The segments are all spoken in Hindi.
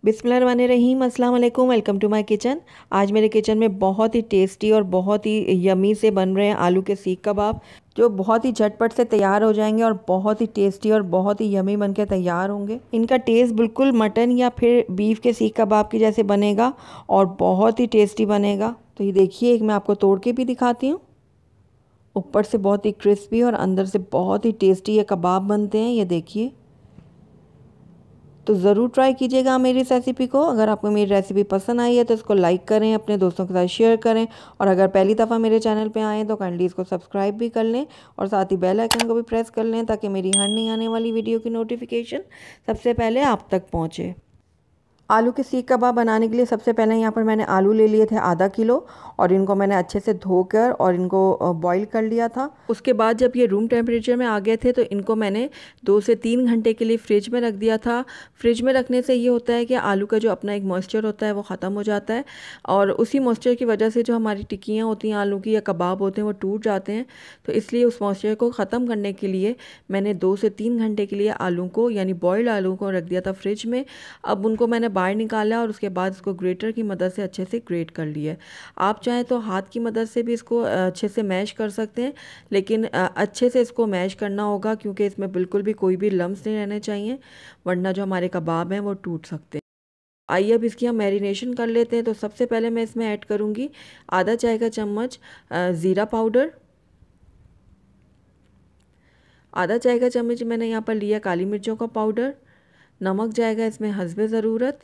बिस्मिल्लाहिर्रहमानिर्रहीम, अस्सलाम वालेकुम। Welcome to my kitchen. आज मेरे किचन में बहुत ही टेस्टी और बहुत ही यमी से बन रहे हैं आलू के सीख कबाब, जो बहुत ही झटपट से तैयार हो जाएंगे और बहुत ही टेस्टी और बहुत ही यमी बन के तैयार होंगे। इनका टेस्ट बिल्कुल मटन या फिर बीफ के सीख कबाब के जैसे बनेगा और बहुत ही टेस्टी बनेगा। तो ये देखिए, एक मैं आपको तोड़ के भी दिखाती हूँ। ऊपर से बहुत ही क्रिस्पी और अंदर से बहुत ही टेस्टी ये कबाब बनते हैं। ये देखिए, तो ज़रूर ट्राई कीजिएगा मेरी इस रेसिपी को। अगर आपको मेरी रेसिपी पसंद आई है तो इसको लाइक करें, अपने दोस्तों के साथ शेयर करें, और अगर पहली दफ़ा मेरे चैनल पे आएँ तो काइंडली इसको सब्सक्राइब भी कर लें और साथ ही बेल आइकन को भी प्रेस कर लें, ताकि मेरी हर नई आने वाली वीडियो की नोटिफिकेशन सबसे पहले आप तक पहुँचे। आलू के सीख कबाब बनाने के लिए सबसे पहले यहाँ पर मैंने आलू ले लिए थे आधा किलो, और इनको मैंने अच्छे से धोकर और इनको बॉईल कर लिया था। उसके बाद जब ये रूम टेम्परेचर में आ गए थे तो इनको मैंने 2 से 3 घंटे के लिए फ्रिज में रख दिया था। फ्रिज में रखने से ये होता है कि आलू का जो अपना एक मॉइस्चर होता है वो ख़त्म हो जाता है, और उसी मॉइस्चर की वजह से जो हमारी टिक्कियाँ होती हैं आलू की या कबाब होते हैं वो टूट जाते हैं। तो इसलिए उस मॉइस्चर को ख़त्म करने के लिए मैंने 2 से 3 घंटे के लिए आलू को, यानी बॉयल्ड आलू को, रख दिया था फ्रिज में। अब उनको मैंने बाहर निकाला और उसके बाद इसको ग्रेटर की मदद से अच्छे से ग्रेट कर लिया है। आप चाहें तो हाथ की मदद से भी इसको अच्छे से मैश कर सकते हैं, लेकिन अच्छे से इसको मैश करना होगा, क्योंकि इसमें बिल्कुल भी कोई भी लम्स नहीं रहने चाहिए, वरना जो हमारे कबाब हैं वो टूट सकते हैं। आइए अब इसकी हम मैरिनेशन कर लेते हैं। तो सबसे पहले मैं इसमें ऐड करूँगी आधा चाय का चम्मच ज़ीरा पाउडर, आधा चाय का चम्मच मैंने यहाँ पर लिया काली मिर्चों का पाउडर, नमक जाएगा इसमें हस्बे ज़रूरत,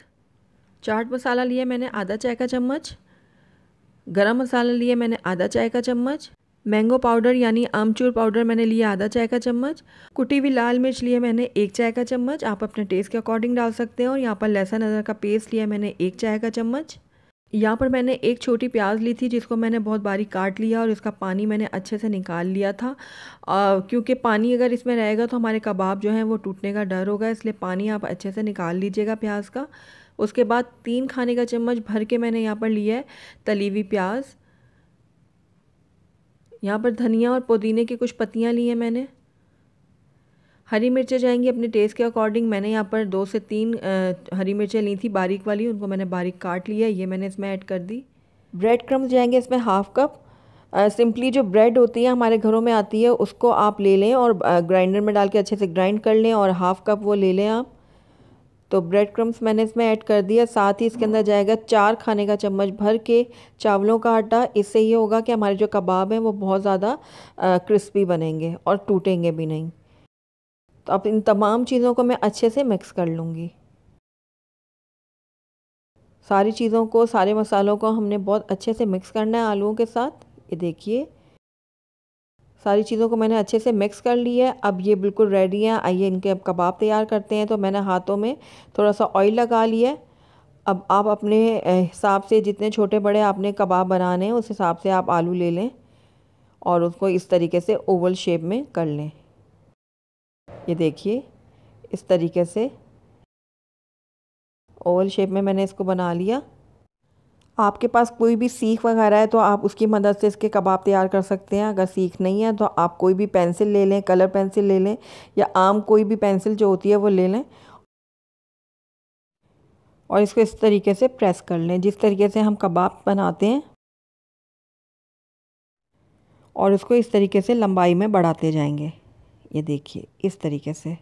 चाट मसाला लिया मैंने आधा चाय का चम्मच, गरम मसाला लिया मैंने आधा चाय का चम्मच, मैंगो पाउडर यानी आमचूर पाउडर मैंने लिया आधा चाय का चम्मच, कुटी हुई लाल मिर्च लिया मैंने 1 चाय का चम्मच, आप अपने टेस्ट के अकॉर्डिंग डाल सकते हैं। और यहाँ पर लहसुन अदरक का पेस्ट लिया मैंने 1 चाय का चम्मच। यहाँ पर मैंने एक छोटी प्याज ली थी जिसको मैंने बहुत बारीक काट लिया और इसका पानी मैंने अच्छे से निकाल लिया था, क्योंकि पानी अगर इसमें रहेगा तो हमारे कबाब जो हैं वो टूटने का डर होगा, इसलिए पानी आप अच्छे से निकाल लीजिएगा प्याज का। उसके बाद 3 खाने का चम्मच भर के मैंने यहाँ पर लिया है तली हुई प्याज। यहाँ पर धनिया और पुदीने की कुछ पत्तियाँ ली हैं मैंने। हरी मिर्चें जाएंगी अपने टेस्ट के अकॉर्डिंग। मैंने यहाँ पर 2 से 3 हरी मिर्चें ली थी बारीक वाली, उनको मैंने बारीक काट लिया, ये मैंने इसमें ऐड कर दी। ब्रेड क्रम्स जाएंगे इसमें हाफ़ कप। सिंपली जो ब्रेड होती है हमारे घरों में आती है उसको आप ले लें और ग्राइंडर में डाल के अच्छे से ग्राइंड कर लें, और हाफ़ कप वो ले लें आप। तो ब्रेड क्रम्स मैंने इसमें ऐड कर दिया। साथ ही इसके अंदर जाएगा 4 खाने का चम्मच भर के चावलों का आटा। इससे ये होगा कि हमारे जो कबाब हैं वो बहुत ज़्यादा क्रिस्पी बनेंगे और टूटेंगे भी नहीं। तो अब इन तमाम चीज़ों को मैं अच्छे से मिक्स कर लूँगी। सारी चीज़ों को, सारे मसालों को हमने बहुत अच्छे से मिक्स करना है आलूओं के साथ। ये देखिए, सारी चीज़ों को मैंने अच्छे से मिक्स कर लिया है। अब ये बिल्कुल रेडी है। आइए इनके अब कबाब तैयार करते हैं। तो मैंने हाथों में थोड़ा सा ऑयल लगा लिया है। अब आप अपने हिसाब से, जितने छोटे बड़े आपने कबाब बनाने हैं उस हिसाब से आप आलू ले लें और उसको इस तरीके से ओवल शेप में कर लें। ये देखिए, इस तरीके से ओवल शेप में मैंने इसको बना लिया। आपके पास कोई भी सीख वगैरह है तो आप उसकी मदद से इसके कबाब तैयार कर सकते हैं। अगर सीख नहीं है तो आप कोई भी पेंसिल ले लें, कलर पेंसिल ले लें, या आम कोई भी पेंसिल जो होती है वो ले लें, और इसको इस तरीके से प्रेस कर लें जिस तरीके से हम कबाब बनाते हैं, और इसको इस तरीके से लंबाई में बढ़ाते जाएंगे। ये देखिए, इस तरीके से।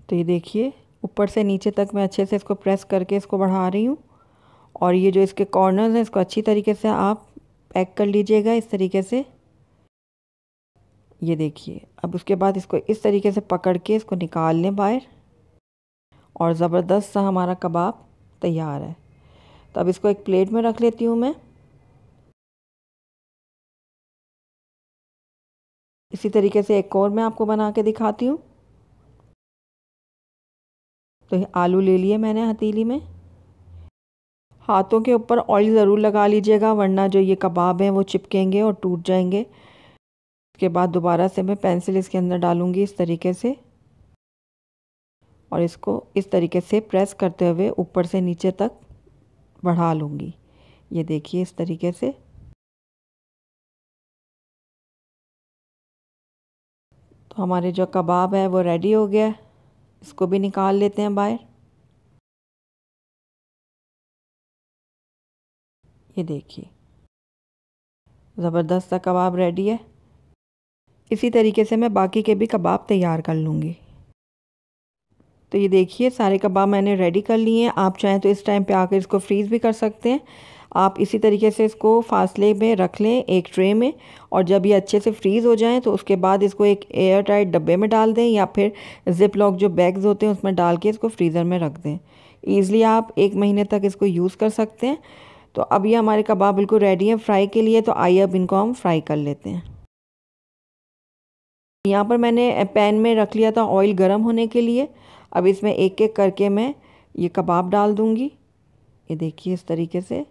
तो ये देखिए, ऊपर से नीचे तक मैं अच्छे से इसको प्रेस करके इसको बढ़ा रही हूँ, और ये जो इसके कॉर्नर्स हैं इसको अच्छी तरीके से आप पैक कर लीजिएगा इस तरीके से। ये देखिए, अब उसके बाद इसको इस तरीके से पकड़ के इसको निकाल लें बाहर, और ज़बरदस्त सा हमारा कबाब तैयार है। तो अब इसको एक प्लेट में रख लेती हूँ मैं। इसी तरीके से एक और मैं आपको बना के दिखाती हूँ। तो ये आलू ले लिए मैंने हथेली में। हाथों के ऊपर ऑयल ज़रूर लगा लीजिएगा, वरना जो ये कबाब हैं वो चिपकेंगे और टूट जाएंगे। उसके बाद दोबारा से मैं पेंसिल इसके अंदर डालूँगी इस तरीके से, और इसको इस तरीके से प्रेस करते हुए ऊपर से नीचे तक बढ़ा लूँगी। ये देखिए, इस तरीके से। तो हमारे जो कबाब है वो रेडी हो गया है। इसको भी निकाल लेते हैं बाहर। ये देखिए ज़बरदस्त सा कबाब रेडी है। इसी तरीके से मैं बाकी के भी कबाब तैयार कर लूँगी। तो ये देखिए सारे कबाब मैंने रेडी कर लिए हैं। आप चाहें तो इस टाइम पे आकर इसको फ्रीज़ भी कर सकते हैं। आप इसी तरीके से इसको फासले में रख लें एक ट्रे में, और जब ये अच्छे से फ्रीज़ हो जाएं तो उसके बाद इसको एक एयर टाइट डब्बे में डाल दें, या फिर ज़िप लॉक जो बैग्स होते हैं उसमें डाल के इसको फ्रीज़र में रख दें। ईज़िली आप 1 महीने तक इसको यूज़ कर सकते हैं। तो अब ये हमारे कबाब बिल्कुल रेडी हैं फ्राई के लिए। तो आइए अब इनको हम फ्राई कर लेते हैं। यहाँ पर मैंने पैन में रख लिया था ऑयल गर्म होने के लिए। अब इसमें एक एक करके मैं ये कबाब डाल दूँगी। ये देखिए इस तरीके से।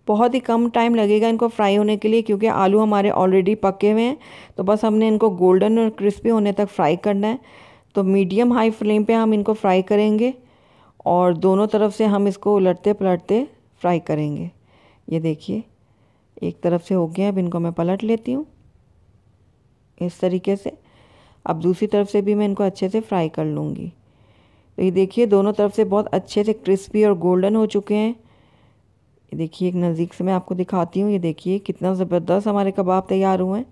बहुत ही कम टाइम लगेगा इनको फ्राई होने के लिए, क्योंकि आलू हमारे ऑलरेडी पके हुए हैं। तो बस हमने इनको गोल्डन और क्रिस्पी होने तक फ्राई करना है। तो मीडियम हाई फ्लेम पे हम इनको फ्राई करेंगे, और दोनों तरफ से हम इसको उलटते पलटते फ्राई करेंगे। ये देखिए एक तरफ से हो गया। अब इनको मैं पलट लेती हूँ इस तरीके से। अब दूसरी तरफ से भी मैं इनको अच्छे से फ्राई कर लूँगी। तो ये देखिए दोनों तरफ से बहुत अच्छे से क्रिस्पी और गोल्डन हो चुके हैं। ये देखिए एक नज़दीक से मैं आपको दिखाती हूँ। ये देखिए कितना ज़बरदस्त हमारे कबाब तैयार हुए हैं।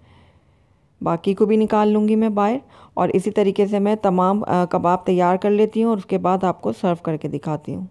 बाकी को भी निकाल लूँगी मैं बाहर, और इसी तरीके से मैं तमाम कबाब तैयार कर लेती हूँ, और उसके बाद आपको सर्व करके दिखाती हूँ।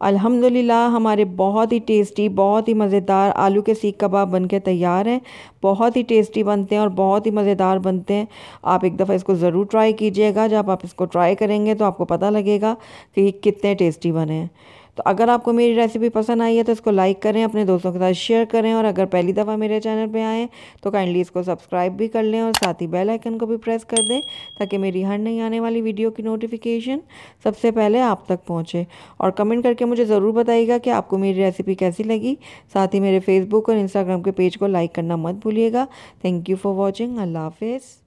अल्हम्दुलिल्लाह हमारे बहुत ही टेस्टी, बहुत ही मज़ेदार आलू के सीख कबाब बनके तैयार हैं। बहुत ही टेस्टी बनते हैं और बहुत ही मज़ेदार बनते हैं। आप एक दफ़ा इसको ज़रूर ट्राई कीजिएगा। जब आप इसको ट्राई करेंगे तो आपको पता लगेगा कि ये कितने टेस्टी बने हैं। तो अगर आपको मेरी रेसिपी पसंद आई है तो इसको लाइक करें, अपने दोस्तों के साथ शेयर करें, और अगर पहली दफ़ा मेरे चैनल पे आएँ तो काइंडली इसको सब्सक्राइब भी कर लें, और साथ ही बेल आइकन को भी प्रेस कर दें, ताकि मेरी हर नई आने वाली वीडियो की नोटिफिकेशन सबसे पहले आप तक पहुँचे। और कमेंट करके मुझे ज़रूर बताइएगा कि आपको मेरी रेसिपी कैसी लगी। साथ ही मेरे फेसबुक और इंस्टाग्राम के पेज को लाइक करना मत भूलिएगा। Thank you for watching. अल्लाह हाफिज़।